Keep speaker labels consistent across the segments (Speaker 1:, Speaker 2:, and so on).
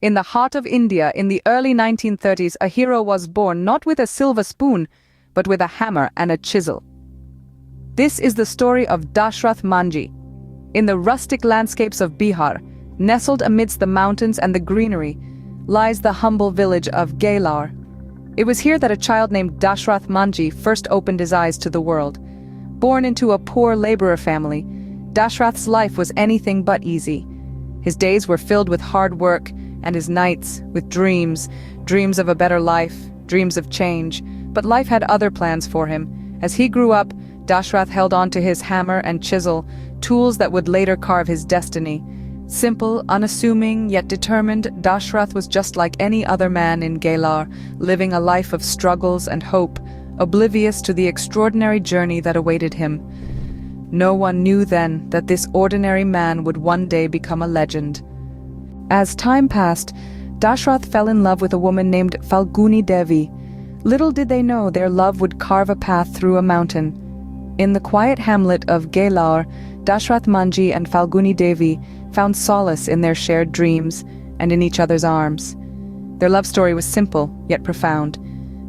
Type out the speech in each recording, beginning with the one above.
Speaker 1: In the heart of India, in the early 1930s, a hero was born not with a silver spoon, but with a hammer and a chisel. This is the story of Dashrath Manjhi. In the rustic landscapes of Bihar, nestled amidst the mountains and the greenery, lies the humble village of Galar. It was here that a child named Dashrath Manjhi first opened his eyes to the world. Born into a poor laborer family, Dashrath's life was anything but easy. His days were filled with hard work, and his nights with dreams of a better life, dreams of change. But life had other plans for him. As he grew up, Dashrath held on to his hammer and chisel, tools that would later carve his destiny. Simple, unassuming, yet determined, Dashrath was just like any other man in Galar, living a life of struggles and hope, oblivious to the extraordinary journey that awaited him. No one knew then that this ordinary man would one day become a legend. As time passed, Dashrath fell in love with a woman named Falguni Devi. Little did they know their love would carve a path through a mountain. In the quiet hamlet of Galar, Dashrath Manjhi and Falguni Devi found solace in their shared dreams and in each other's arms. Their love story was simple, yet profound.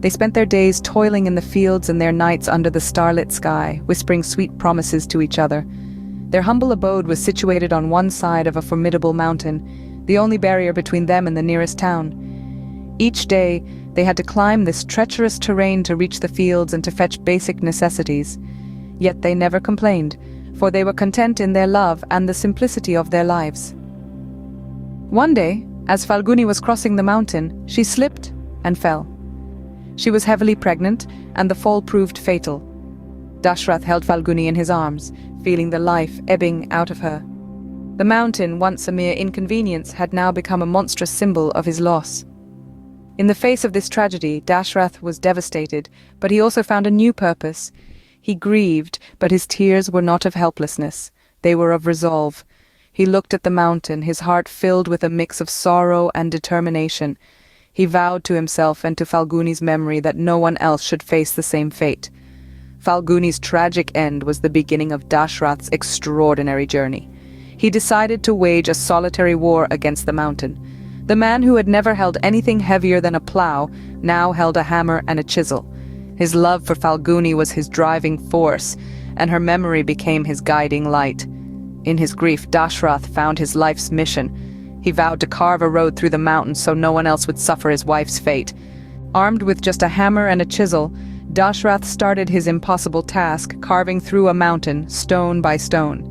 Speaker 1: They spent their days toiling in the fields and their nights under the starlit sky, whispering sweet promises to each other. Their humble abode was situated on one side of a formidable mountain, the only barrier between them and the nearest town. Each day, they had to climb this treacherous terrain to reach the fields and to fetch basic necessities. Yet they never complained, for they were content in their love and the simplicity of their lives. One day, as Falguni was crossing the mountain, she slipped and fell. She was heavily pregnant, and the fall proved fatal. Dashrath held Falguni in his arms, feeling the life ebbing out of her. The mountain, once a mere inconvenience, had now become a monstrous symbol of his loss. In the face of this tragedy, Dashrath was devastated, but he also found a new purpose. He grieved, but his tears were not of helplessness. They were of resolve. He looked at the mountain, his heart filled with a mix of sorrow and determination. He vowed to himself and to Falguni's memory that no one else should face the same fate. Falguni's tragic end was the beginning of Dashrath's extraordinary journey. He decided to wage a solitary war against the mountain. The man who had never held anything heavier than a plow now held a hammer and a chisel. His love for Falguni was his driving force, and her memory became his guiding light. In his grief, Dashrath found his life's mission. He vowed to carve a road through the mountains so no one else would suffer his wife's fate. Armed with just a hammer and a chisel, Dashrath started his impossible task, carving through a mountain, stone by stone.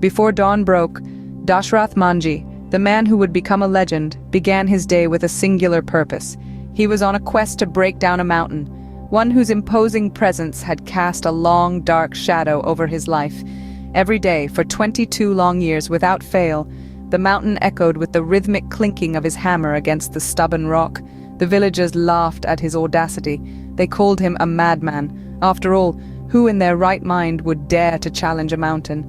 Speaker 1: Before dawn broke, Dashrath Manjhi, the man who would become a legend, began his day with a singular purpose. He was on a quest to break down a mountain, one whose imposing presence had cast a long, dark shadow over his life. Every day, for 22 long years, without fail, the mountain echoed with the rhythmic clinking of his hammer against the stubborn rock. The villagers laughed at his audacity. They called him a madman. After all, who in their right mind would dare to challenge a mountain?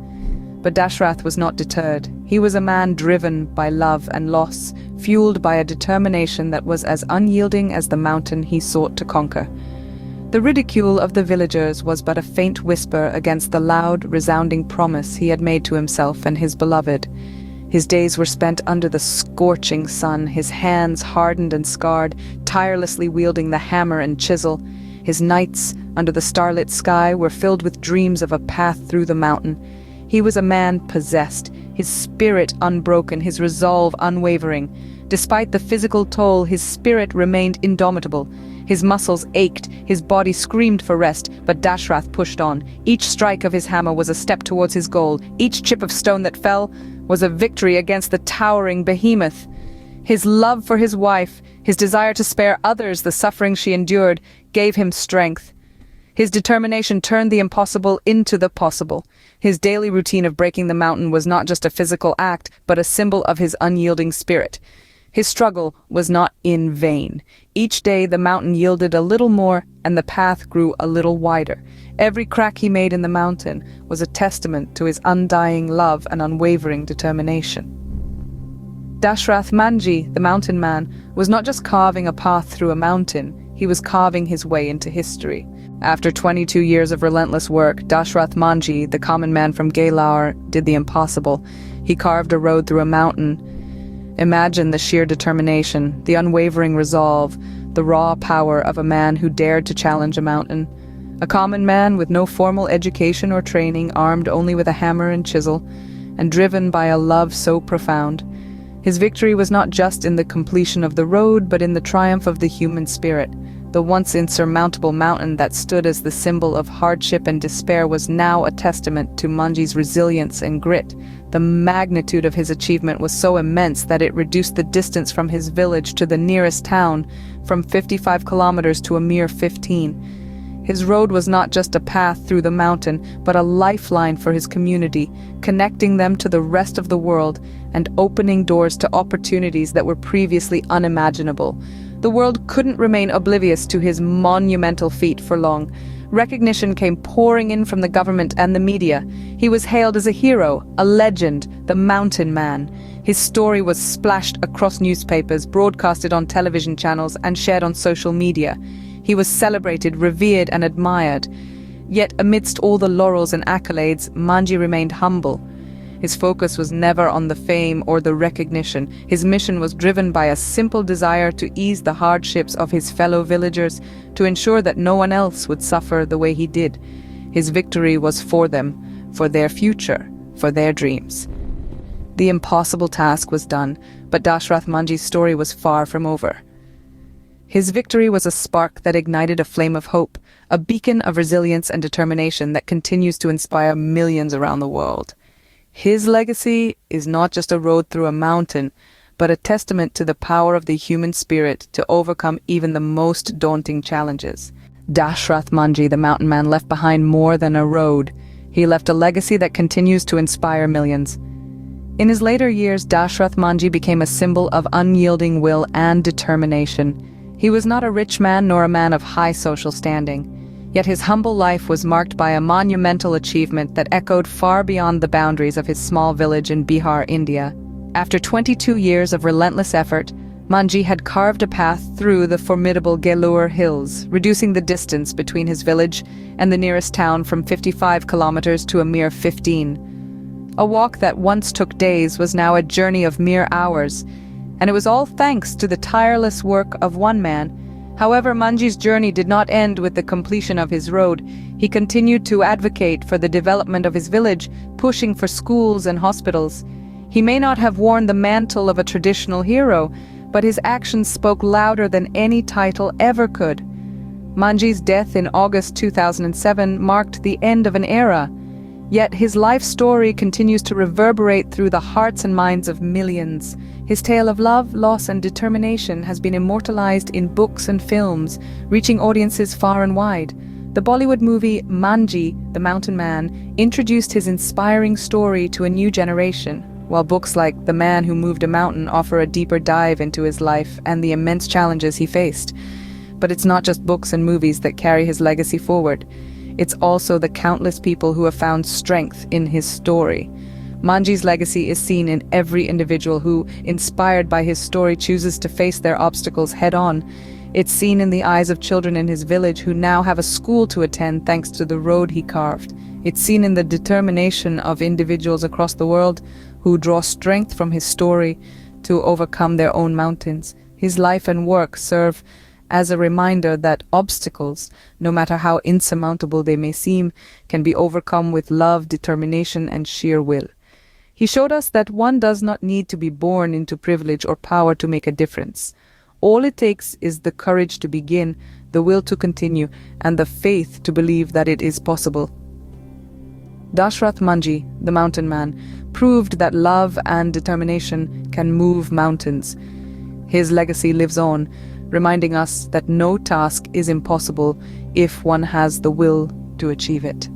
Speaker 1: But Dashrath was not deterred. He was a man driven by love and loss, fueled by a determination that was as unyielding as the mountain he sought to conquer. The ridicule of the villagers was but a faint whisper against the loud, resounding promise he had made to himself and his beloved. His days were spent under the scorching sun, his hands hardened and scarred, tirelessly wielding the hammer and chisel. His nights, under the starlit sky, were filled with dreams of a path through the mountain. He was a man possessed, his spirit unbroken, his resolve unwavering. Despite the physical toll, his spirit remained indomitable. His muscles ached, his body screamed for rest, but Dashrath pushed on. Each strike of his hammer was a step towards his goal. Each chip of stone that fell was a victory against the towering behemoth. His love for his wife, his desire to spare others the suffering she endured, gave him strength. His determination turned the impossible into the possible. His daily routine of breaking the mountain was not just a physical act, but a symbol of his unyielding spirit. His struggle was not in vain. Each day the mountain yielded a little more, and the path grew a little wider. Every crack he made in the mountain was a testament to his undying love and unwavering determination. Dashrath Manjhi, the Mountain Man, was not just carving a path through a mountain, he was carving his way into history. After 22 years of relentless work, Dashrath Manjhi, the common man from Galar, did the impossible. He carved a road through a mountain. Imagine the sheer determination, the unwavering resolve, the raw power of a man who dared to challenge a mountain. A common man with no formal education or training, armed only with a hammer and chisel, and driven by a love so profound. His victory was not just in the completion of the road, but in the triumph of the human spirit. The once insurmountable mountain that stood as the symbol of hardship and despair was now a testament to Manjhi's resilience and grit. The magnitude of his achievement was so immense that it reduced the distance from his village to the nearest town from 55 kilometers to a mere 15. His road was not just a path through the mountain, but a lifeline for his community, connecting them to the rest of the world and opening doors to opportunities that were previously unimaginable. The world couldn't remain oblivious to his monumental feat for long. Recognition came pouring in from the government and the media. He was hailed as a hero, a legend, the Mountain Man. His story was splashed across newspapers, broadcasted on television channels, and shared on social media. He was celebrated, revered, and admired. Yet amidst all the laurels and accolades, Manjhi remained humble. His focus was never on the fame or the recognition. His mission was driven by a simple desire to ease the hardships of his fellow villagers, to ensure that no one else would suffer the way he did. His victory was for them, for their future, for their dreams. The impossible task was done, but Dashrath Manjhi's story was far from over. His victory was a spark that ignited a flame of hope, a beacon of resilience and determination that continues to inspire millions around the world. His legacy is not just a road through a mountain, but a testament to the power of the human spirit to overcome even the most daunting challenges. Dashrath Manjhi, the Mountain Man, left behind more than a road. He left a legacy that continues to inspire millions. In his later years, Dashrath Manjhi became a symbol of unyielding will and determination. He was not a rich man nor a man of high social standing. Yet his humble life was marked by a monumental achievement that echoed far beyond the boundaries of his small village in Bihar, India. After 22 years of relentless effort, Manjhi had carved a path through the formidable Gelur Hills, reducing the distance between his village and the nearest town from 55 kilometers to a mere 15. A walk that once took days was now a journey of mere hours, and it was all thanks to the tireless work of one man. However, Manjhi's journey did not end with the completion of his road. He continued to advocate for the development of his village, pushing for schools and hospitals. He may not have worn the mantle of a traditional hero, but his actions spoke louder than any title ever could. Manjhi's death in August 2007 marked the end of an era. Yet his life story continues to reverberate through the hearts and minds of millions. His tale of love, loss, and determination has been immortalized in books and films, reaching audiences far and wide. The Bollywood movie Manjhi The Mountain Man introduced his inspiring story to a new generation, while books like The Man Who Moved a Mountain offer a deeper dive into his life and the immense challenges he faced. But it's not just books and movies that carry his legacy forward. It's also the countless people who have found strength in his story. Manjhi's legacy is seen in every individual who, inspired by his story, chooses to face their obstacles head-on. It's seen in the eyes of children in his village who now have a school to attend thanks to the road he carved. It's seen in the determination of individuals across the world who draw strength from his story to overcome their own mountains. His life and work serve as a reminder that obstacles, no matter how insurmountable they may seem, can be overcome with love, determination, and sheer will. He showed us that one does not need to be born into privilege or power to make a difference. All it takes is the courage to begin, the will to continue, and the faith to believe that it is possible. Dashrath Manjhi, the Mountain Man, proved that love and determination can move mountains. His legacy lives on, reminding us that no task is impossible if one has the will to achieve it.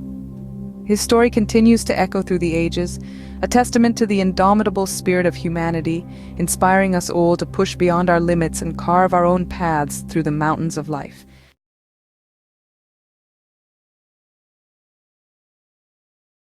Speaker 1: His story continues to echo through the ages, a testament to the indomitable spirit of humanity, inspiring us all to push beyond our limits and carve our own paths through the mountains of life.